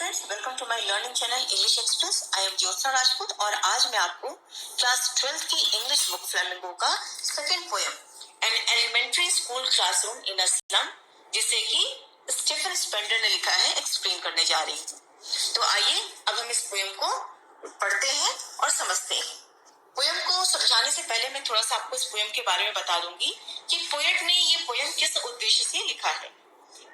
Students, welcome to my learning channel English Express. I am Jyotsna Rajput और आज मैं आपको क्लास 12th की इंग्लिश बुक फ्लेमिंगो का second poem an elementary school classroom in a slum, जिसे कि स्टीफन स्पेंडर ने लिखा है, एक्सप्लेन करने जा रही हूँ। तो आइए अब हम इस पोएम को पढ़ते हैं और समझते हैं। पोएम को समझाने से पहले मैं थोड़ा सा आपको इस पोएम के बारे में बता दूंगी कि पोएट ने ये पोएम किस उद्देश्य से लिखा है।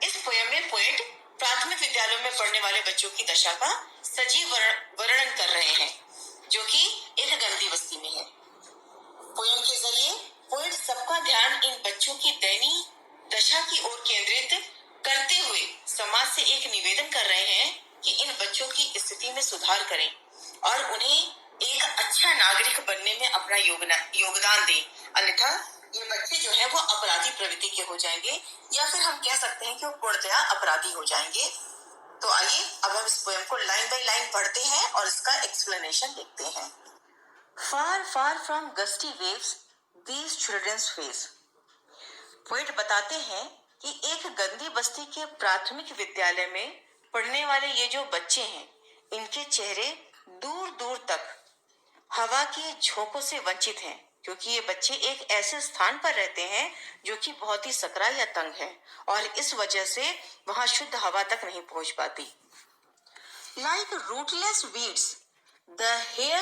इस पोएम में पोएट प्राथमिक विद्यालयों में पढ़ने वाले बच्चों की दशा का सजीव वर्णन कर रहे हैं, जो कि एक गंदी बस्ती में है। पोएम के जरिए पोएट सबका ध्यान इन बच्चों की दयनीय दशा की ओर केंद्रित करते हुए समाज से एक निवेदन कर रहे हैं कि इन बच्चों की स्थिति में सुधार करें और उन्हें एक अच्छा नागरिक बनने में अपना योगदान दें, अन्यथा ये बच्चे जो है वो अपराधी प्रवृत्ति के हो जाएंगे, या फिर हम कह सकते हैं कि वो पूर्णतया अपराधी हो जाएंगे। तो आइए अब हम इस पोएम को लाइन बाय लाइन पढ़ते हैं और इसका एक्सप्लेनेशन देखते हैं। Far, far from gusty waves, these children's face. Poet बताते हैं कि एक गंदी बस्ती के प्राथमिक विद्यालय में पढ़ने वाले ये जो बच्चे हैं, इनके चेहरे दूर दूर तक हवा के झोंकों से वंचित हैं, क्योंकि ये बच्चे एक ऐसे स्थान पर रहते हैं जो कि बहुत ही सकरा या तंग है और इस वजह से वहां शुद्ध हवा तक नहीं पहुंच पाती। Like rootless weeds, the hair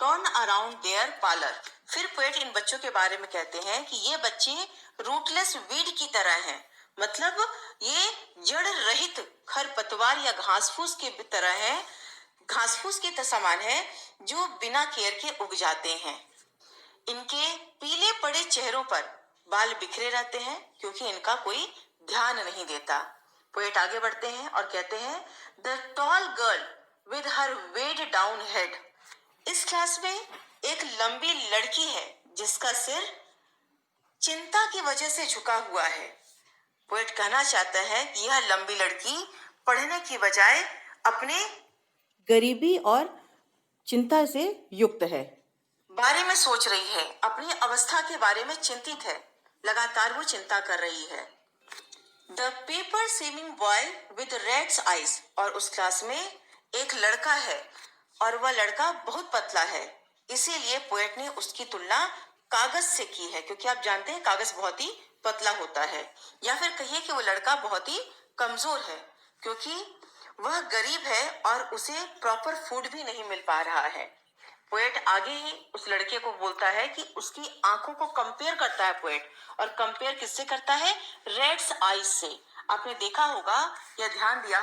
torn around their parlor. फिर पोएट इन बच्चों के बारे में कहते हैं कि ये बच्चे रूटलेस वीड की तरह हैं, मतलब ये जड़ रहित खरपतवार या घास फूस की तरह है, घास फूस के समान है जो बिना केयर के उग जाते हैं। इनके पीले पड़े चेहरों पर बाल बिखरे रहते हैं क्योंकि इनका कोई ध्यान नहीं देता। पोएट आगे बढ़ते हैं और कहते हैं the tall girl with her weighed down head. इस क्लास में एक लंबी लड़की है जिसका सिर चिंता की वजह से झुका हुआ है। पोएट कहना चाहता है कि यह लंबी लड़की पढ़ने की बजाय अपने गरीबी और चिंता से युक्त है, बारे में सोच रही है, अपनी अवस्था के बारे में चिंतित है, लगातार वो चिंता कर रही है। The paper seeming boy with rat's eyes. और उस क्लास में एक लड़का है और वह लड़का बहुत पतला है, इसीलिए पोएट ने उसकी तुलना कागज से की है, क्योंकि आप जानते हैं कागज बहुत ही पतला होता है। या फिर कहिए कि वो लड़का बहुत ही कमजोर है क्योंकि वह गरीब है और उसे प्रॉपर फूड भी नहीं मिल पा रहा है। पोएट आगे ही उस लड़के को बोलता है कि उसकी आंखों को कंपेयर करता है पोएट, और कंपेयर किससे करता है? रेड्स आईज से। आपने देखा होगा या ध्यान दिया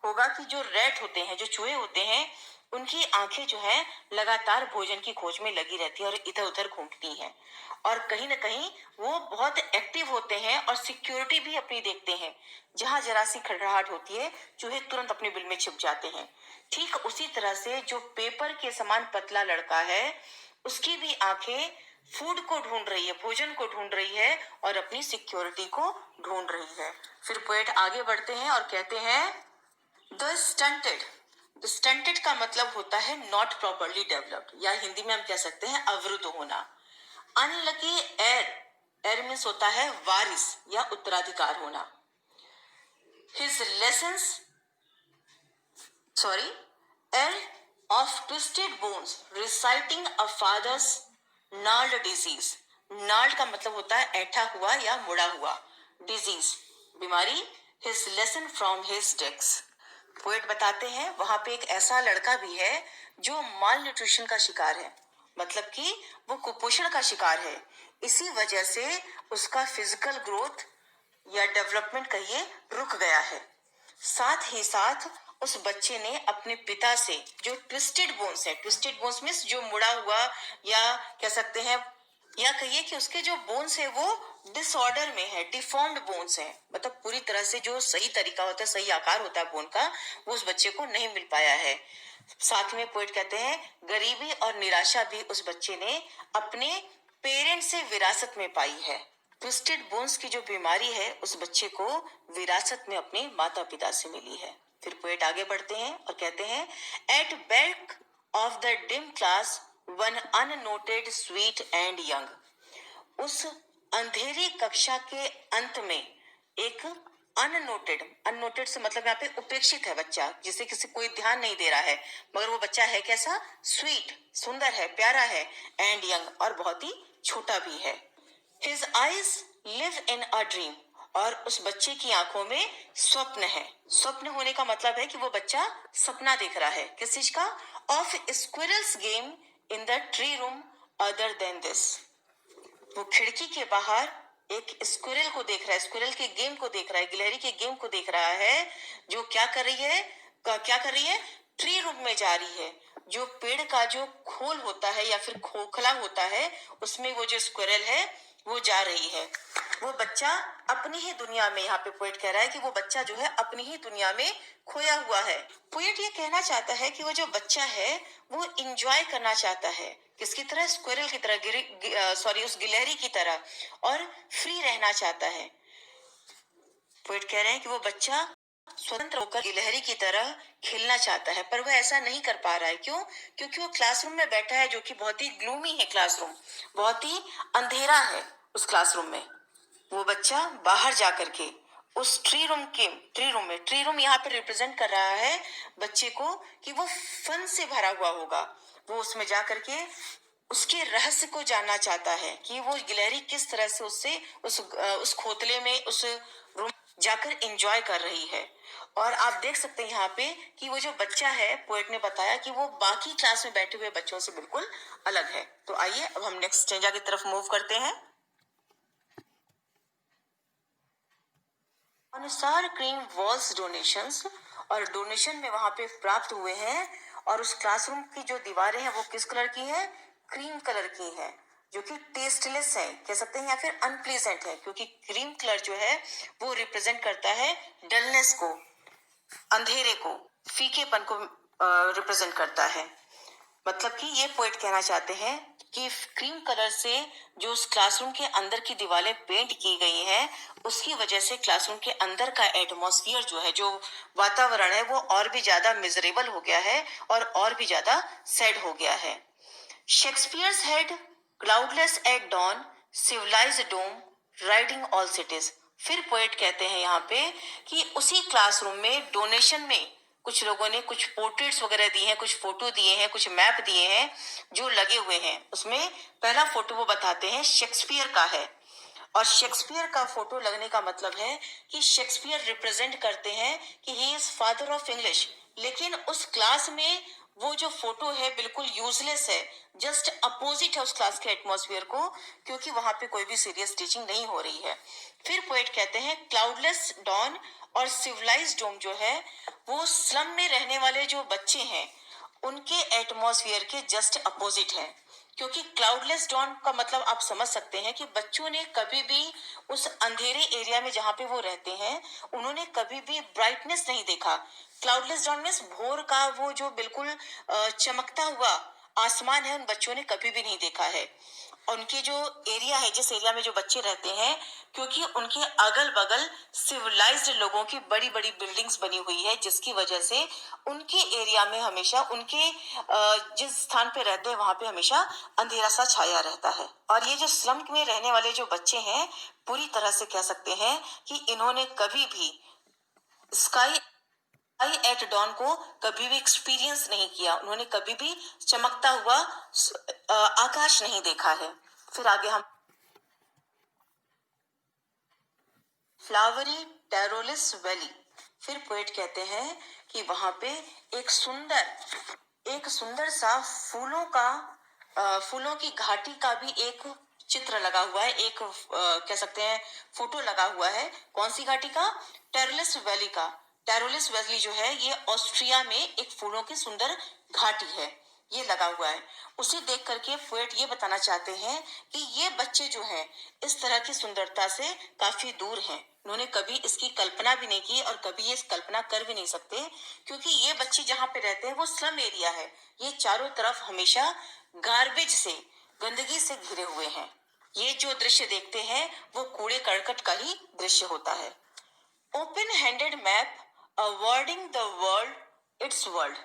होगा कि जो रैट होते हैं, जो चूहे होते हैं, उनकी आंखें जो है लगातार भोजन की खोज में लगी रहती है और इधर उधर घूमती हैं, और कहीं ना कहीं वो बहुत एक्टिव होते हैं और सिक्योरिटी भी अपनी देखते हैं। जहां जरा सी खड़राहट होती है, चूहे तुरंत अपने बिल में छिप जाते हैं। ठीक उसी तरह से जो पेपर के समान पतला लड़का है, उसकी भी आंखें फूड को ढूंढ रही है, भोजन को ढूंढ रही है और अपनी सिक्योरिटी को ढूंढ रही है। फिर पोएट आगे बढ़ते हैं और कहते हैं द स्टंटेड। स्टंटेड का मतलब होता है नॉट प्रॉपरली डेवलप्ड, या हिंदी में हम कह सकते हैं अवरुद्ध होना। अनलकी एयर मीन्स होता है वारिस या उत्तराधिकार होना। His lessons heir of twisted bones reciting a father's gnarled disease. Gnarled का मतलब होता है ऐठा हुआ या मुड़ा हुआ, डिजीज बीमारी। His lesson from his desk. Poet बताते हैं वहां पे एक ऐसा लड़का भी है जो माल न्यूट्रिशन का शिकार है, मतलब कि वो कुपोषण का शिकार है। इसी वजह से उसका फिजिकल ग्रोथ या डेवलपमेंट कहिए रुक गया है। साथ ही साथ उस बच्चे ने अपने पिता से जो ट्विस्टेड बोन्स है, ट्विस्टेड बोन्स मीन्स जो मुड़ा हुआ, या कह सकते हैं, या कहिए कि उसके जो बोन्स है वो डिसऑर्डर में है, डिफॉर्म्ड बोन्स है, मतलब पूरी तरह से जो सही तरीका होता है, सही आकार होता है बोन का, वो उस बच्चे को नहीं मिल पाया है। साथ में पोएट कहते हैं गरीबी और निराशा भी उस बच्चे ने अपने पेरेंट्स से विरासत में पाई है। ट्विस्टेड बोन्स की जो बीमारी है उस बच्चे को विरासत में अपने माता पिता से मिली है। फिर पोएट आगे बढ़ते हैं और कहते हैं at back of the dim class one unnoted sweet and young. उस अंधेरी कक्षा के अंत में एक अननोटेड, अननोटेड से मतलब यहाँ पे उपेक्षित है बच्चा, जिसे किसी कोई ध्यान नहीं दे रहा है, मगर वो बच्चा है कैसा, स्वीट, सुंदर है, प्यारा है, एंड यंग, और बहुत ही छोटा भी है। His eyes live in a dream, और उस बच्चे की आंखों में स्वप्न है। स्वप्न होने का मतलब है कि वो बच्चा सपना देख रहा है, किस चीज का, of squirrels game in the tree room other than this. वो खिड़की के बाहर एक स्क्विरल को देख रहा है, स्क्विरल के गेम को देख रहा है, गिलहरी के गेम को देख रहा है, जो क्या कर रही है, क्या कर रही है, ट्री रूम में जा रही है। जो पेड़ का जो खोल होता है या फिर खोखला होता है, उसमें वो जो स्क्विरल है वो जा रही है। वो बच्चा अपनी ही दुनिया में, यहाँ पे पोएट कह रहा है कि वो बच्चा जो है अपनी ही दुनिया में खोया हुआ है। पोएट ये कहना चाहता है कि वो जो बच्चा है वो इंजॉय करना चाहता है, किसकी तरह, स्क्विरल की तरह, सॉरी उस गिलहरी की तरह, और फ्री रहना चाहता है। पोएट कह रहे हैं कि वो बच्चा स्वतंत्र होकर गिलहरी की तरह खेलना चाहता है, पर वह ऐसा नहीं कर पा रहा है। क्यों? क्योंकि वो क्लासरूम में बैठा है, जो कि बहुत ही ग्लूमी है, क्लासरूम बहुत ही अंधेरा है उस क्लासरूम में। वो बच्चा बाहर जा करके उस ट्री रूम यहाँ पे रिप्रेजेंट कर रहा है बच्चे को कि वो फन से भरा हुआ होगा। वो उसमें जा करके उसके रहस्य को जानना चाहता है कि वो गिलहरी किस तरह से उससे उस खोतले में, उस रूम जाकर एंजॉय कर रही है। और आप देख सकते हैं यहाँ पे कि वो जो बच्चा है, पोएट ने बताया कि वो बाकी क्लास में बैठे हुए बच्चों से बिल्कुल अलग है। तो आइए अब हम नेक्स्ट स्टेंजा की तरफ मूव करते हैं। अनुसार क्रीम वॉल्स डोनेशंस, और डोनेशन में वहां पे प्राप्त हुए हैं, और उस क्लासरूम की जो दीवारें हैं वो किस कलर की है, क्रीम कलर की है, जो कि टेस्टलेस है कह सकते हैं, या फिर अनप्लीजेंट है, क्योंकि क्रीम कलर जो है वो रिप्रेजेंट करता है डलनेस को, अंधेरे को, फीकेपन को रिप्रेजेंट करता है। मतलब कि ये पोएट कहना चाहते हैं कि क्रीम कलर से जो उस क्लासरूम के अंदर की दीवारें पेंट की गई हैं, उसकी वजह से क्लासरूम के अंदर का एटमॉस्फेयर जो है, जो वातावरण है, वो और भी ज्यादा मिजरेबल हो गया है और भी ज्यादा सैड हो गया है। Shakespeare's head cloudless at dawn, civilized dome, riding all cities. फिर पोएट कहते हैं यहाँ पे कि उसी क्लासरूम में डोनेशन में कुछ लोगों ने कुछ पोर्ट्रेट्स वगैरह दिए हैं, कुछ फोटो दिए हैं, कुछ मैप दिए हैं जो लगे हुए हैं। उसमें पहला फोटो वो बताते हैं शेक्सपियर का है, और शेक्सपियर का फोटो लगने का मतलब है कि शेक्सपियर रिप्रेजेंट करते हैं कि he is father of English. लेकिन उस क्लास में वो जो फोटो है बिल्कुल यूजलेस है, जस्ट अपोजिट है उस क्लास के एटमॉस्फेयर को, क्योंकि वहां पे कोई भी सीरियस टीचिंग नहीं हो रही है। फिर पोएट कहते हैं क्लाउडलेस डॉन और सिविलाइज्ड डोम जो है वो स्लम में रहने वाले जो बच्चे हैं उनके एटमॉस्फेयर के जस्ट अपोजिट है। क्योंकि क्लाउडलेस डॉन का मतलब आप समझ सकते हैं कि बच्चों ने कभी भी उस अंधेरे एरिया में जहां पे वो रहते हैं, उन्होंने कभी भी ब्राइटनेस नहीं देखा। क्लाउडलेस डॉन मीन्स भोर का वो जो बिल्कुल चमकता हुआ आसमान है, उन बच्चों ने कभी भी नहीं देखा है। उनके जो एरिया है, जिस एरिया में जो बच्चे रहते हैं, क्योंकि उनके अगल बगल सिविलाइज्ड लोगों की बड़ी बड़ी बिल्डिंग्स बनी हुई है, जिसकी वजह से उनके एरिया में हमेशा, उनके जिस स्थान पे रहते हैं वहां पे हमेशा अंधेरा सा छाया रहता है। और ये जो स्लम में रहने वाले जो बच्चे हैं, पूरी तरह से कह सकते हैं कि इन्होंने कभी भी स्काई आई एट डॉन को कभी भी एक्सपीरियंस नहीं किया, उन्होंने कभी भी चमकता हुआ आकाश नहीं देखा है। फिर आगे हम फ्लावरी टेरोलिस वैली। फिर पोएट कहते हैं कि वहां पे एक सुंदर सा फूलों की घाटी का भी एक चित्र लगा हुआ है, एक कह सकते हैं फोटो लगा हुआ है। कौन सी घाटी का? टेरोलिस वैली का। टेरोलिस वैली जो है ये ऑस्ट्रिया में एक फूलों की सुंदर घाटी है, ये लगा हुआ है। उसे देख करके पोएट ये बताना चाहते हैं कि ये बच्चे जो हैं इस तरह की सुंदरता से काफी दूर हैं, उन्होंने कभी इसकी कल्पना भी नहीं की और कभी ये कल्पना कर भी नहीं सकते, क्योंकि ये बच्चे जहाँ पे रहते हैं वो स्लम एरिया है। ये चारों तरफ हमेशा गार्बेज से, गंदगी से घिरे हुए हैं। ये जो दृश्य देखते हैं वो कूड़े करकट का ही दृश्य होता है। Open handed map awarding the world it's world.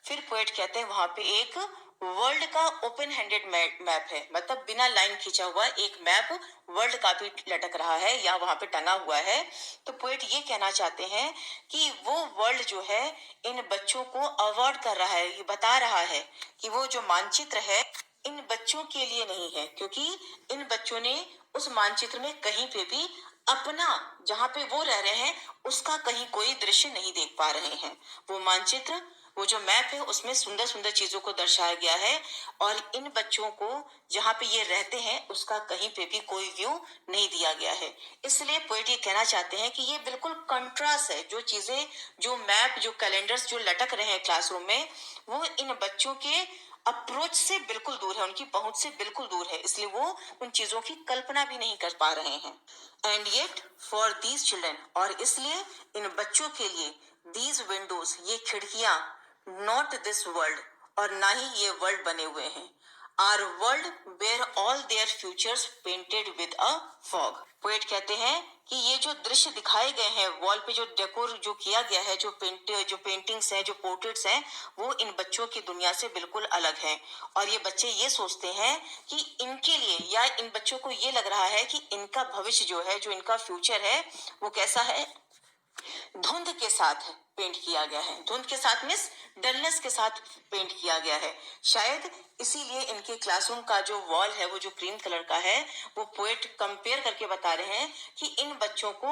फिर पोएट कहते हैं वहां पे एक वर्ल्ड का ओपन हैंडेड मैप है, मतलब बिना लाइन खींचा हुआ एक मैप वर्ल्ड का भी लटक रहा है या वहां पे टंगा हुआ है। तो पोएट ये कहना चाहते हैं कि वो वर्ल्ड जो है इन बच्चों को अवॉर्ड कर रहा है, ये बता रहा है कि वो जो मानचित्र है इन बच्चों के लिए नहीं है, क्योंकि इन बच्चों ने उस मानचित्र में कहीं पे भी अपना, जहां पे वो रह रहे हैं उसका कहीं कोई दृश्य नहीं देख पा रहे हैं। वो मानचित्र, वो जो मैप है उसमें सुंदर सुंदर चीजों को दर्शाया गया है और इन बच्चों को जहाँ पे ये रहते हैं उसका कहीं पे भी कोई व्यू नहीं दिया गया है। इसलिए पोएट ये कहना चाहते हैं कि ये बिल्कुल कंट्रास्ट है, जो चीजें, जो मैप, जो कैलेंडर्स जो लटक रहे हैं क्लासरूम में, वो इन बच्चों के अप्रोच से बिल्कुल दूर है, उनकी पहुंच से बिल्कुल दूर है, इसलिए वो उन चीजों की कल्पना भी नहीं कर पा रहे हैं। And yet for these children, और इसलिए इन बच्चों के लिए दीज विंडोज, ये खिड़कियां, नॉट दिस वर्ल्ड, और ना ही ये वर्ल्ड बने हुए हैं, are world where all their futures painted with a fog. Poet कहते हैं कि ये जो दृश्य दिखाए गए हैं वॉल पे, जो डेकोर जो किया गया है, जो पेंटिंग्स हैं, जो पोर्ट्रेट्स हैं, वो इन बच्चों की दुनिया से बिल्कुल अलग हैं। और ये बच्चे ये सोचते हैं कि इनके लिए, या इन बच्चों को ये लग रहा है कि इनका भविष्य जो है, जो इनका फ्यूचर है, वो कैसा है, धुंध के साथ पेंट किया गया है। धुंध के साथ मीन्स डलनेस के साथ पेंट किया गया है। शायद इसीलिए इनके क्लासरूम का जो वॉल है वो जो क्रीम कलर का है, वो पोएट कंपेयर करके बता रहे हैं कि इन बच्चों को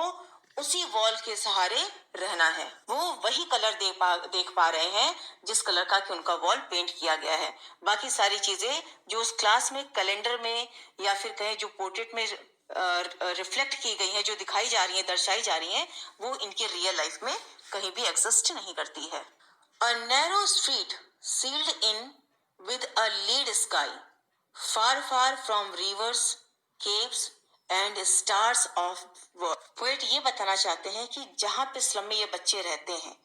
उसी वॉल के सहारे रहना है, वो वही कलर देख पा रहे हैं जिस कलर का कि उनका वॉल पेंट किया गया है। बाकी सारी चीजें जो उस क्लास में, कैलेंडर में, या फिर कहें जो पोर्ट्रेट में रिफ्लेक्ट की गई है, जो दिखाई जा रही है, दर्शाई जा रही है, वो इनके रियल लाइफ में कहीं भी एग्जिस्ट नहीं करती है। A narrow street sealed in with a lead sky, far far from rivers, caves and stars of world. Poet ये बताना चाहते हैं कि जहां पे स्लम में ये बच्चे रहते हैं,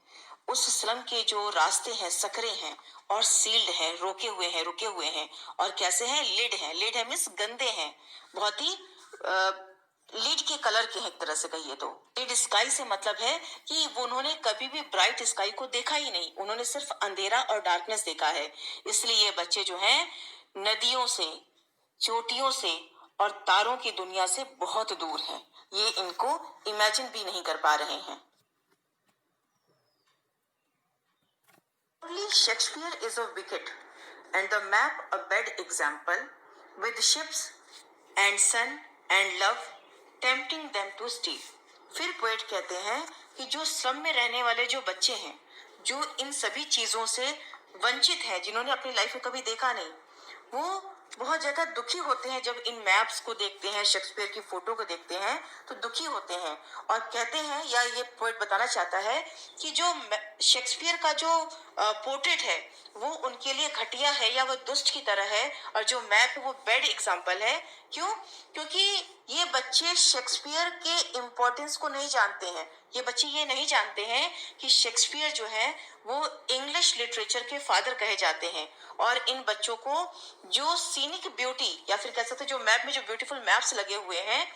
उस स्लम के जो रास्ते हैं सकरे हैं और सील्ड हैं, रोके हुए हैं, रुके हुए हैं, और कैसे हैं, लिड हैं, लिड है मीन्स गंदे हैं, बहुत ही लीड के कलर के हैं एक तरह से कहिए तो। लीड स्काई से मतलब है कि वो, उन्होंने कभी भी ब्राइट स्काई को देखा ही नहीं, उन्होंने सिर्फ अंधेरा और डार्कनेस देखा है। इसलिए ये बच्चे जो हैं नदियों से, चोटियों से और तारों की दुनिया से बहुत दूर हैं, ये इनको इमेजिन भी नहीं कर पा रहे हैं। Only Shakespeare is a wicket, and the map a bad example, with ships and sun and love tempting them to steal. फिर पोएट कहते हैं कि जो स्लम में रहने वाले जो बच्चे हैं, जो इन सभी चीजों से वंचित हैं, जिन्होंने अपनी लाइफ में कभी देखा नहीं, वो बहुत ज्यादा दुखी होते हैं जब इन मैप्स को देखते हैं, शेक्सपियर की फोटो को देखते हैं तो दुखी होते हैं, और कहते हैं, या ये पोएट बताना चाहता है कि जो शेक्सपियर का जो पोर्ट्रेट है वो उनके लिए घटिया है या वो दुष्ट की तरह है, और जो मैप है वो बैड एग्जाम्पल है। क्यों? क्योंकि ये बच्चे शेक्सपियर के इम्पोर्टेंस को नहीं जानते हैं, ये बच्चे ये नहीं जानते हैं कि शेक्सपियर जो है वो इंग्लिश लिटरेचर के फादर कहे जाते हैं, और इन बच्चों को जो सीनिक ब्यूटी, या फिर कह सकते जो मैप में जो ब्यूटीफुल मैप्स लगे हुए हैं,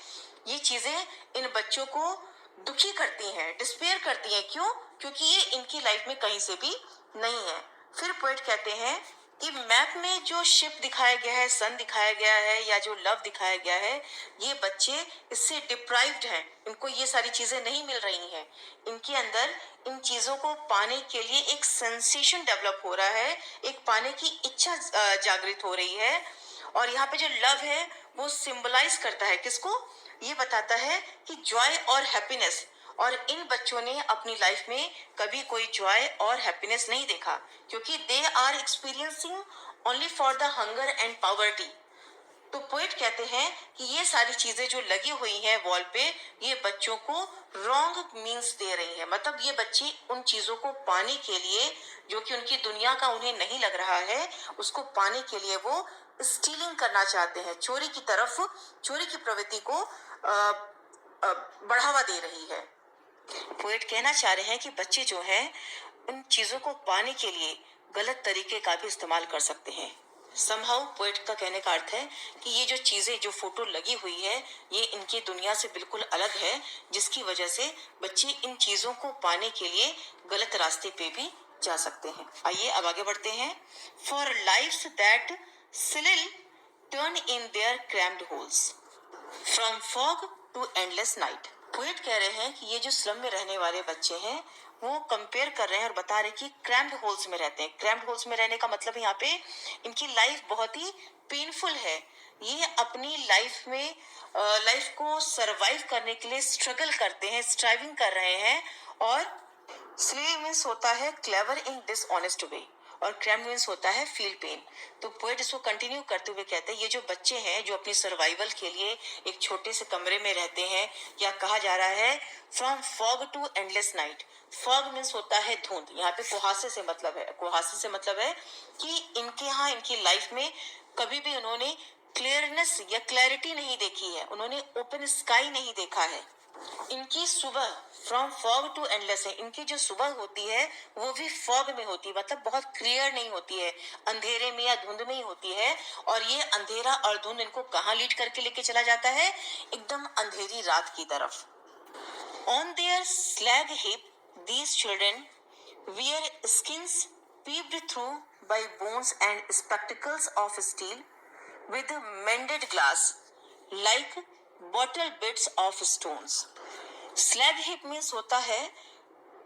ये चीजें इन बच्चों को दुखी करती हैं, डिस्पेयर करती हैं। क्यों? क्योंकि ये इनकी लाइफ में कहीं से भी नहीं है। फिर पोएट कहते हैं कि मैप में जो शिप दिखाया गया है, सन दिखाया गया है, या जो लव दिखाया गया है, ये बच्चे इससे डिप्राइव्ड हैं, इनको ये सारी चीजें नहीं मिल रही हैं। इनके अंदर इन चीजों को पाने के लिए एक सेंसेशन डेवलप हो रहा है, एक पाने की इच्छा जागृत हो रही है। और यहाँ पे जो लव है वो सिंबलाइज करता है किसको? ये बताता है कि जॉय और हैप्पीनेस, और इन बच्चों ने अपनी लाइफ में कभी कोई जॉय और हैप्पीनेस नहीं देखा, क्योंकि they are experiencing only for the hunger and poverty. तो पोएट कहते हैं कि ये सारी चीजें जो लगी हुई हैं वॉल पे, ये बच्चों को रॉन्ग मीन्स दे रही है, मतलब ये बच्चे उन चीजों को पाने के लिए, जो कि उनकी दुनिया का उन्हें नहीं लग रहा है, उसको पाने के लिए वो स्टीलिंग करना चाहते हैं, चोरी की तरफ, चोरी की प्रवृत्ति को बढ़ावा दे रही है। पोएट कहना चाह रहे हैं कि बच्चे जो हैं उन चीजों को पाने के लिए गलत तरीके का भी इस्तेमाल कर सकते हैं। समहाउ पोएट का कहने का अर्थ है कि ये जो चीजें, जो फोटो लगी हुई है, ये इनकी दुनिया से बिल्कुल अलग है, जिसकी वजह से बच्चे इन चीजों को पाने के लिए गलत रास्ते पे भी जा सकते हैं। आइए अब आगे बढ़ते हैं। For life's that slyly turn in their cramped holes from fog to endless night. Poet कह रहे हैं कि ये जो स्लम में रहने वाले बच्चे हैं वो कंपेयर कर रहे हैं और बता रहे हैं कि क्रैम्ड होल्स में रहते हैं। क्रैम्ड होल्स में रहने का मतलब यहाँ पे इनकी लाइफ बहुत ही पेनफुल है। ये अपनी लाइफ में लाइफ को सरवाइव करने के लिए स्ट्रगल करते हैं, स्ट्राइविंग कर रहे हैं। और स्लेव मीन्स होता है क्लेवर इन डिसऑनेस्ट वे और क्रैम्ड मीन्स होता है फील पेन। तो पोएट इसको कंटिन्यू करते हुए कहते हैं ये जो बच्चे हैं जो अपनी सर्वाइवल के लिए एक छोटे से कमरे में रहते हैं, या कहा जा रहा है from fog to endless night. Fog means होता है धुंध, यहाँ पे कुहासे से मतलब है, कुहासे से मतलब है कि इनके यहाँ इनकी लाइफ में कभी भी उन्होंने क्लियरनेस या क्लैरिटी नहीं देखी है, उन्होंने ओपन स्काई नहीं देखा है। इनकी सुबह फ्रॉम फॉग टू एंडलेस है, इनकी जो सुबह होती है वो भी फॉग में होती है, मतलब बहुत क्लियर नहीं होती है, अंधेरे में या धुंध में ही होती है। और ये अंधेरा और धुंध इनको कहाँ लीड करके लेके चला जाता है, एकदम अंधेरी रात की तरफ। On their slag hip these children wear skins peeped through by bones and spectacles of steel with mended glass like bottle bits of stones. Slag hip means होता है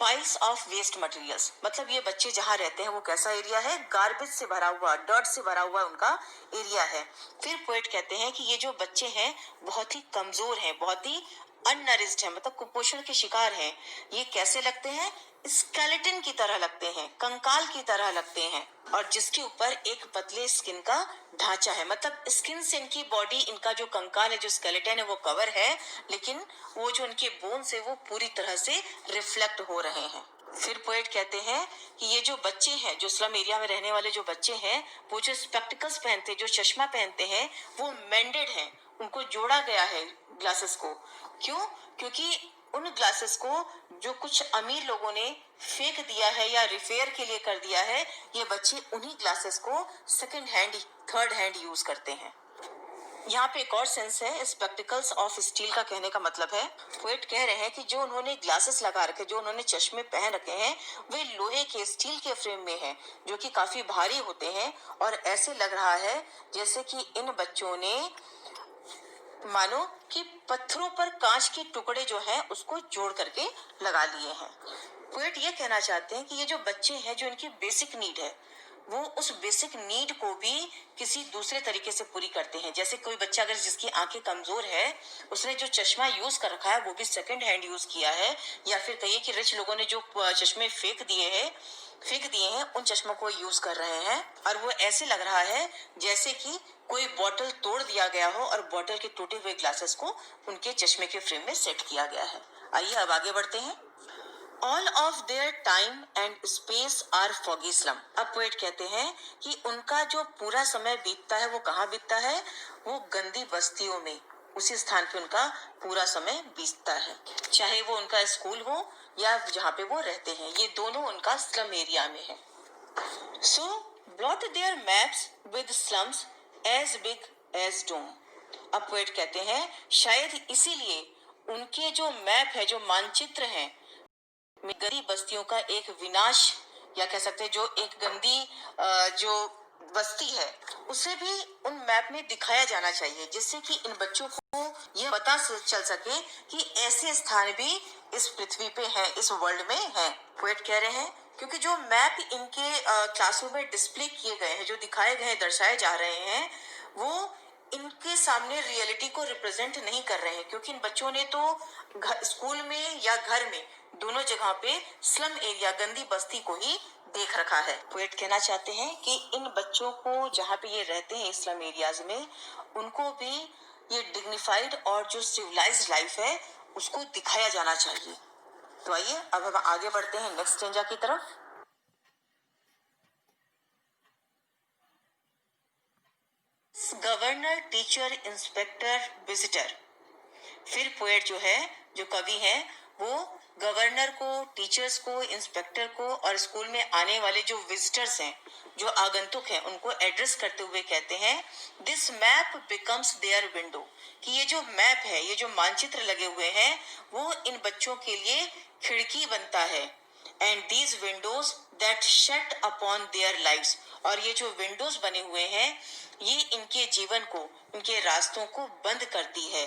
पाइल्स ऑफ वेस्ट मटेरियल्स, मतलब ये बच्चे जहाँ रहते हैं वो कैसा एरिया है, गार्बेज से भरा हुआ, डर्ट से भरा हुआ उनका एरिया है। फिर पोएट कहते हैं कि ये जो बच्चे हैं बहुत ही कमजोर हैं, बहुत ही अननरिस्ड है, मतलब कुपोषण के शिकार हैं। ये कैसे लगते हैं, स्केलेटन की तरह लगते हैं, कंकाल की तरह लगते हैं, और जिसके ऊपर एक पतले स्किन का ढांचा है, मतलब स्किन से इनकी बॉडी, इनका जो कंकाल है, जो स्केलेटन है वो कवर है, लेकिन वो जो इनके बोन्स है वो पूरी तरह से रिफ्लेक्ट हो रहे हैं। फिर पोएट कहते हैं कि ये जो बच्चे हैं, जो स्लम एरिया में रहने वाले जो बच्चे हैं, वो जो स्पेक्टिकल्स पहनते हैं, जो चश्मा पहनते हैं, वो मेंडेड हैं, उनको जोड़ा गया है ग्लासेस को। क्यों? क्योंकि उन ग्लासेस को जो कुछ अमीर लोगों ने फेंक दिया है या रिपेयर के लिए कर दिया है, ये बच्चे उन्हीं ग्लासेस को second hand, third hand use करते हैं। यहाँ पे एक और सेंस है स्पेक्टिकल्स ऑफ स्टील का, कहने का मतलब है पोएट कह रहे हैं कि जो उन्होंने ग्लासेस लगा रखे, जो उन्होंने चश्मे पहन रखे हैं, वे लोहे के, स्टील के फ्रेम में हैं, जो कि काफी भारी होते हैं। और ऐसे लग रहा है जैसे कि इन बच्चों ने मानो कि पत्थरों पर कांच के टुकड़े जो हैं उसको जोड़ करके लगा लिए हैं। पोएट ये कहना चाहते हैं कि ये जो बच्चे हैं, जो इनकी बेसिक नीड है, वो उस बेसिक नीड को भी किसी दूसरे तरीके से पूरी करते हैं। जैसे कोई बच्चा अगर जिसकी आंखें कमजोर है, उसने जो चश्मा यूज कर रखा है वो भी सेकंड हैंड यूज किया है, या फिर कहिए कि रिच लोगों ने जो चश्मे फेंक दिए हैं उन चश्मों को यूज कर रहे हैं। और वो ऐसे लग रहा है जैसे कि कोई बॉटल तोड़ दिया गया हो और बॉटल के टूटे हुए ग्लासेस को उनके चश्मे के फ्रेम में सेट किया गया है। आइए अब आगे बढ़ते हैं। All of their time and space are foggy slum. अब पोएट कहते हैं कि उनका जो पूरा समय बीतता है वो कहाँ बीतता है, वो गंदी बस्तियों में, उसी स्थान पे उनका पूरा समय बीतता है, चाहे वो उनका स्कूल हो या जहाँ पे वो रहते हैं, ये दोनों उनका स्लम एरिया में है। So blot their maps with slums as big as doom. अब पोएट कहते हैं शायद इसीलिए उनके जो मैप है, जो मानचित्र हैं, में गंदी बस्तियों का एक विनाश, या कह सकते हैं जो एक गंदी जो बस्ती है उसे भी उन मैप में दिखाया जाना चाहिए, जिससे कि इन बच्चों को यह पता चल सके कि ऐसे स्थान भी इस पृथ्वी पे हैं, इस वर्ल्ड में हैं। पोएट कह रहे हैं क्योंकि जो मैप इनके क्लासरूम में डिस्प्ले किए गए हैं, जो दिखाए गए हैं, दर्शाए जा रहे हैं, वो इनके सामने रियलिटी को रिप्रेजेंट नहीं कर रहे हैं, क्योंकि इन बच्चों ने तो स्कूल में या घर में दोनों जगह पे स्लम एरिया, गंदी बस्ती को ही देख रखा है। पोएट कहना चाहते हैं कि इन बच्चों को जहाँ पे ये रहते हैं स्लम एरियाज में, उनको भी ये डिग्निफाइड और जो सिविलाइज्ड लाइफ है उसको दिखाया जाना चाहिए। तो आइए अब हम आगे बढ़ते हैं नेक्स्ट स्टेंजा की तरफ। Governor, teacher, inspector, visitor. फिर पोएट जो है, जो कवि है, वो गवर्नर को, टीचर्स को, इंस्पेक्टर को और स्कूल में आने वाले जो विजिटर्स हैं, जो आगंतुक हैं, उनको एड्रेस करते हुए कहते हैं this map becomes their window, कि ये जो मैप है, ये जो मानचित्र लगे हुए हैं, वो इन बच्चों के लिए खिड़की बनता है, and these Windows that shut upon their lives, और ये जो विंडोज बने हुए हैं ये इनके जीवन को, इनके रास्तों को बंद करती है।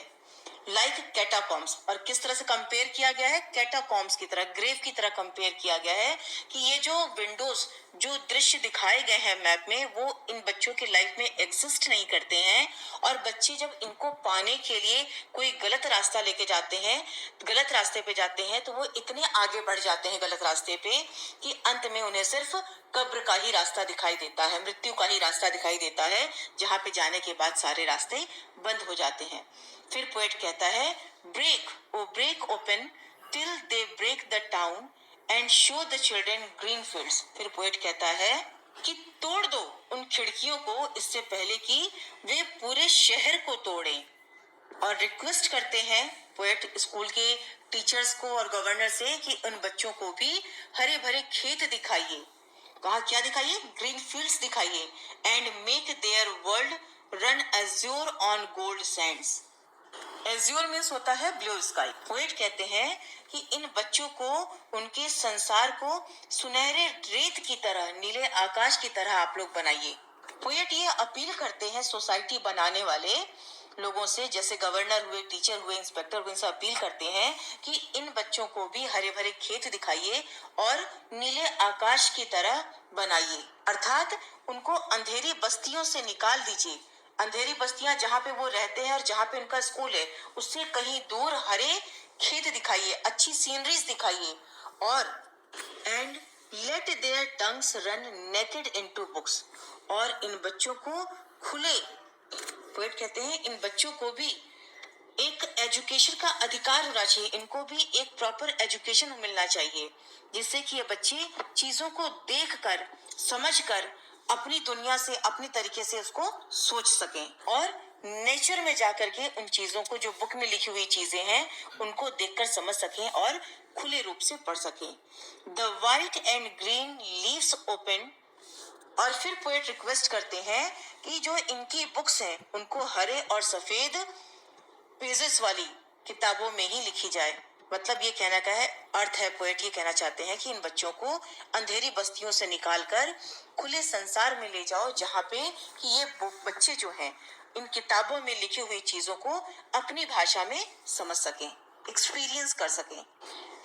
लाइक कैटाकॉम्स, और किस तरह से कंपेयर किया गया है, कैटाकॉम्स की तरह, ग्रेव की तरह कंपेयर किया गया है कि ये जो विंडोज, जो दृश्य दिखाए गए हैं मैप में, वो इन बच्चों के लाइफ में एग्जिस्ट नहीं करते हैं, और बच्चे जब इनको पाने के लिए कोई गलत रास्ता लेके जाते हैं, गलत रास्ते पे जाते हैं, तो वो इतने आगे बढ़ जाते हैं गलत रास्ते पे कि अंत में उन्हें सिर्फ कब्र का ही रास्ता दिखाई देता है, मृत्यु का ही रास्ता दिखाई देता है, जहाँ पे जाने के बाद सारे रास्ते बंद हो जाते हैं। फिर पोएट कहता है, break open till they break the town and show the children green fields. फिर पोएट कहता है कि तोड़ दो उन खिड़कियों को इससे पहले कि वे पूरे शहर को तोड़ें, और रिक्वेस्ट करते हैं पोएट स्कूल के टीचर्स को और गवर्नर से कि उन बच्चों को भी हरे भरे खेत दिखाइए। कहा क्या दिखाइए, ग्रीन फील्ड्स दिखाइए, and make their world run azure on gold Sands. Azure means होता है ब्लू स्काई। पोएट कहते हैं कि इन बच्चों को, उनके संसार को सुनहरे रेत की तरह, नीले आकाश की तरह आप लोग बनाइए। पोएट ये अपील करते हैं सोसाइटी बनाने वाले लोगों से, जैसे गवर्नर हुए, टीचर हुए, इंस्पेक्टर हुए, इनसे अपील करते हैं कि इन बच्चों को भी हरे भरे खेत दिखाइए और नीले आकाश की तरह बनाइए, अर्थात उनको अंधेरी बस्तियों से निकाल दीजिए। अंधेरी बस्तियां जहाँ पे वो रहते हैं और जहाँ पे उनका स्कूल है, उससे कहीं दूर हरे खेत दिखाइए, अच्छी सीनरीज दिखाइए, और and let their tongues run naked into books, और इन बच्चों को खुले, पोएट कहते हैं इन बच्चों को भी एक एजुकेशन का अधिकार होना चाहिए, इनको भी एक प्रॉपर एजुकेशन मिलना चाहिए, जिससे कि ये बच्चे चीजों को देखकर, समझकर अपनी दुनिया से, अपनी तरीके से उसको सोच सकें, और नेचर में जाकर के उन चीजों को, जो बुक में लिखी हुई चीजें हैं, उनको देखकर समझ सकें और खुले रूप से पढ़ सकें। The white and green leaves open, और फिर पोएट रिक्वेस्ट करते हैं कि जो इनकी बुक्स हैं उनको हरे और सफेद पेजेस वाली किताबों में ही लिखी जाए। मतलब ये कहना का है, अर्थ है, पोएट ये कहना चाहते हैं कि इन बच्चों को अंधेरी बस्तियों से निकालकर खुले संसार में ले जाओ, जहाँ पे कि ये बच्चे जो हैं इन किताबों में लिखी हुई चीजों को अपनी भाषा में समझ सकें, एक्सपीरियंस कर सकें।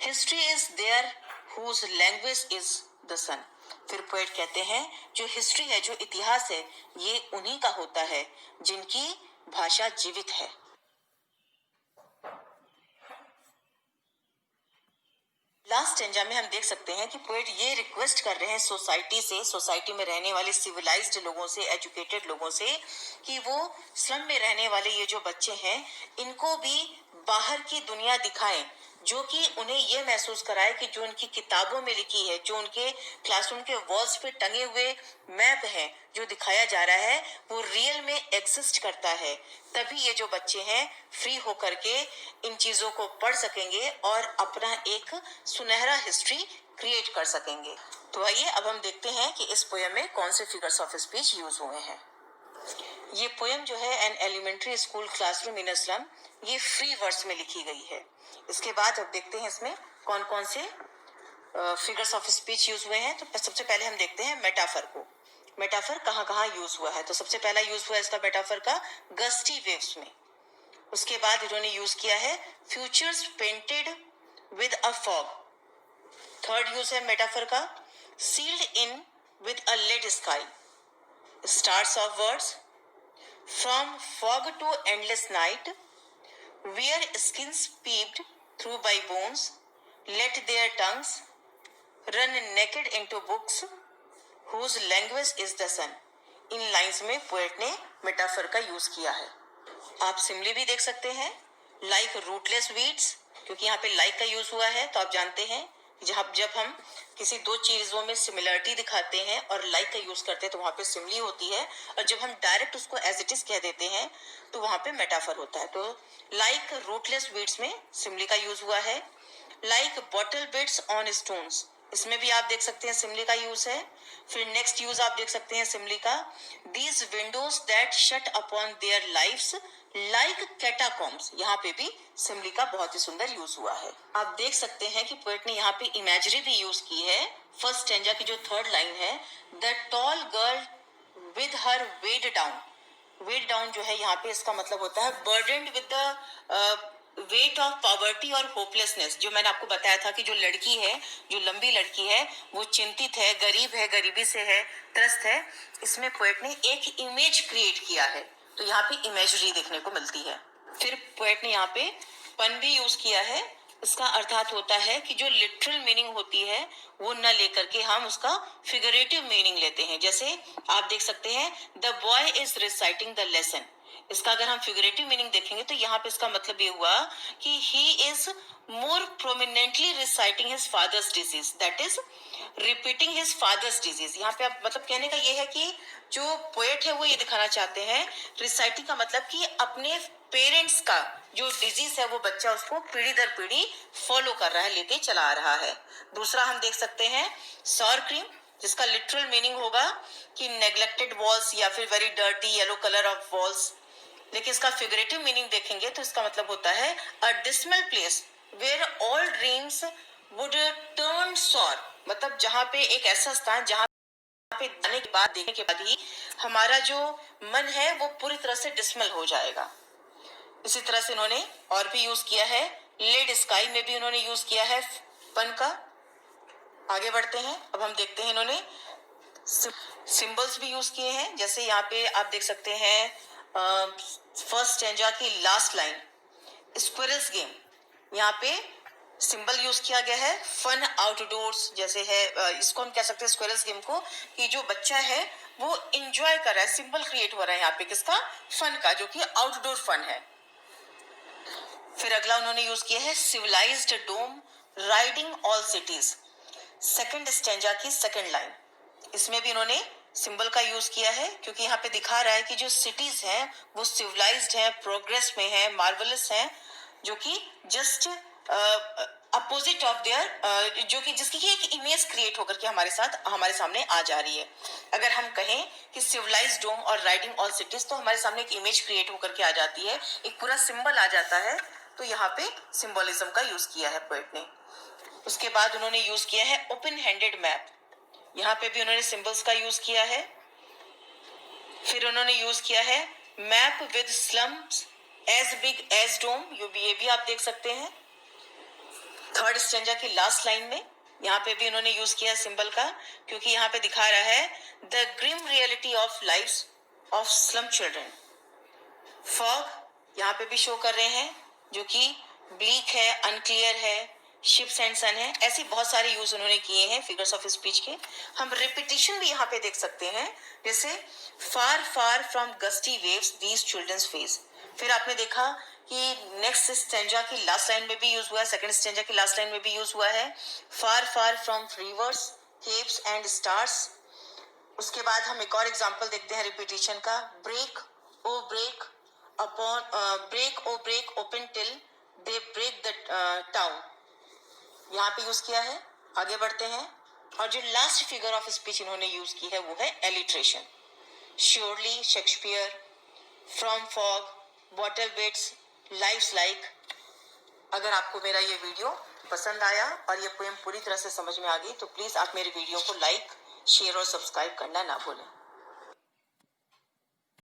History is their whose language is the sun. फिर पोएट कहते हैं जो हिस्ट्री है, जो इतिहास है, ये उन्हीं का होता है जिनकी भाषा जीवित है। लास्ट स्टेंजा में हम देख सकते हैं कि पोएट ये रिक्वेस्ट कर रहे हैं सोसाइटी से, सोसाइटी में रहने वाले सिविलाइज्ड लोगों से, एजुकेटेड लोगों से, कि वो स्लम में रहने वाले ये जो बच्चे हैं, इनको भी बाहर की दुनिया दिखाएं, जो कि उन्हें ये महसूस कराए कि जो उनकी किताबों में लिखी है, जो उनके क्लासरूम के वॉल्स पे टंगे हुए मैप है, जो दिखाया जा रहा है, वो रियल में एग्जिस्ट करता है। तभी ये जो बच्चे हैं फ्री होकर के इन चीजों को पढ़ सकेंगे और अपना एक सुनहरा हिस्ट्री क्रिएट कर सकेंगे। तो आइए अब हम देखते हैं कि इस पोयम में कौन से फिगर्स ऑफ स्पीच यूज हुए हैं। ये पोयम जो है an elementary school classroom in slum, ये फ्री वर्ड्स में लिखी गई है। इसके बाद अब देखते हैं इसमें कौन कौन से फिगर्स ऑफ स्पीच यूज हुए हैं। तो सबसे पहले हम देखते हैं मेटाफर को। मेटाफर कहाँ कहाँ यूज हुआ है, तो सबसे पहला यूज हुआ है इसका मेटाफर का गस्टी वेव्स में। उसके बाद इन्होंने यूज किया है futures painted with a fog. Third use है मेटाफर का sealed in with a lead sky. Stars of words from fog to endless night, where skins peeped through by bones, let their tongues run naked into books, whose language is the sun. इन lines में poet ने metaphor का use किया है। आप सिमली भी देख सकते हैं, लाइक रूटलेस वीड्स, क्योंकि यहाँ पे लाइक का यूज हुआ है, तो आप जानते हैं जब हम किसी दो चीजों में सिमिलरिटी दिखाते हैं और लाइक का यूज करते हैं तो वहां पे सिमली होती है, और जब हम डायरेक्ट उसको एज इट इज कह देते हैं तो वहां पे मेटाफर होता है। तो लाइक रूटलेस वीड्स में सिमली का यूज हुआ है। Like bottle beads on stones, इसमें भी आप देख सकते हैं सिमली का यूज है। फिर नेक्स्ट यूज आप देख सकते हैं सिमली का, these Windows that shut upon their lives, like catacombs, यहाँ पे भी सिमिली का बहुत ही सुंदर यूज हुआ है। आप देख सकते हैं कि पोएट ने यहाँ पे इमेजरी भी यूज की है। फर्स्ट स्टैंजा की जो थर्ड लाइन है, the tall girl with her weighed down, weight down जो है यहाँ पे इसका मतलब होता है burdened with the weight of poverty और होपलेसनेस। जो मैंने आपको बताया था कि जो लड़की है, जो लंबी लड़की है, वो चिंतित है, गरीब है, गरीबी से है, त्रस्त है। इसमें पोएट ने एक इमेज क्रिएट किया है, तो यहाँ पे इमेजरी देखने को मिलती है। फिर पोएट ने यहाँ पे पन भी यूज किया है। इसका अर्थात होता है कि जो लिटरल मीनिंग होती है वो न लेकर के हम उसका फिगरेटिव मीनिंग लेते हैं। जैसे आप देख सकते हैं, the boy is reciting the lesson. इसका अगर हम फिगरेटिव मीनिंग देखेंगे तो यहाँ पे इसका मतलब ये हुआ कि he is more prominently reciting his father's disease, that is repeating his father's disease. यहाँ पे आप मतलब कहने का ये है कि जो पोएट है वो ये दिखाना चाहते हैं, रिसाइटिंग का मतलब कि अपने पेरेंट्स का जो डिजीज है वो बच्चा उसको पीढ़ी दर पीढ़ी फॉलो कर रहा है, लेके चला आ रहा है। दूसरा हम देख सकते हैं सॉर क्रीम, जिसका लिटरल मीनिंग होगा कि नेग्लेक्टेड वॉल्स या फिर very dirty yellow colour of walls. लेकिन इसका फिगरेटिव मीनिंग देखेंगे तो इसका मतलब होता है a dismal place where all dreams would turn sour, मतलब जहाँ पे एक ऐसा स्थान जहाँ पे जाने के बाद, देखने के बाद ही हमारा जो मन है वो पूरी तरह से डिसमल हो जाएगा। इसी तरह से इन्होंने और भी यूज किया है, लेड स्काई में भी इन्होंने यूज किया है पन का। आगे बढ़ते हैं, अब हम देखते हैं इन्होंने सिंबल्स भी यूज किए हैं। जैसे यहाँ पे आप देख सकते हैं फर्स्ट स्टैंजा की लास्ट लाइन, स्क्विरल्स गेम, यहाँ पे सिंबल यूज किया गया है फन आउटडोर्स। जैसे है इसको हम कह सकते हैं स्क्विरल्स गेम को कि जो बच्चा है वो एंजॉय कर रहा है, सिंबल क्रिएट हो रहा है यहाँ पे किसका, फन का, जो कि आउटडोर फन है। फिर अगला उन्होंने यूज किया है civilized dome riding all cities, second stanza की सेकंड लाइन। इसमें भी इन्होंने सिंबल का यूज किया है क्योंकि यहाँ पे दिखा रहा है कि जो सिटीज हैं वो सिविलाइज्ड हैं, प्रोग्रेस में हैं, मार्वलस हैं, जो कि जस्ट अपोजिट ऑफ देयर, जो कि जिसकी एक इमेज क्रिएट होकर के हमारे सामने आ जा रही है। अगर हम कहें कि सिविलाइज्ड डोम और राइडिंग ऑल सिटीज, तो हमारे सामने एक इमेज क्रिएट होकर के आ जाती है, एक पूरा सिंबल आ जाता है। तो यहाँ पे सिंबलिज्म का यूज किया है पोएट ने। उसके बाद उन्होंने यूज किया है ओपन हैंडेड मैप, यहाँ पे भी उन्होंने सिंबल्स का यूज किया है। फिर उन्होंने यूज किया है map with slums as big as doom, ये भी आप देख सकते हैं थर्ड स्टेंजा की लास्ट लाइन में। यहाँ पे भी उन्होंने यूज किया सिंबल का क्योंकि यहाँ पे दिखा रहा है the grim reality of lives of slum children. Fog यहाँ पे भी शो कर रहे हैं जो कि ब्लीक है, अनक्लियर है, शिप्स एंड सन है। ऐसे बहुत सारे यूज उन्होंने किए हैं फिगर्स ऑफ स्पीच के। हम रिपीटिशन भी यहाँ पे देख सकते हैं, जैसे far far from gusty waves these children's face. फिर आपने देखा कि नेक्स्ट स्टेंजा की लास्ट लाइन में भी यूज हुआ है, सेकंड स्टेंजा की लास्ट लाइन में भी यूज हुआ है far far from rivers caves and stars. उसके बाद हम एक और एग्जांपल देखते हैं रिपीटिशन का, break O break upon break O break open till they break the town, यहाँ पे यूज किया है। आगे बढ़ते हैं, और जो लास्ट फिगर ऑफ स्पीच इन्होंने यूज की है वो है alliteration. Surely Shakespeare, from fog, water bits, life's like. अगर आपको मेरा ये वीडियो पसंद आया और ये पोएम पूरी तरह से समझ में आ गई तो प्लीज आप मेरे वीडियो को लाइक, शेयर और सब्सक्राइब करना ना भूलें।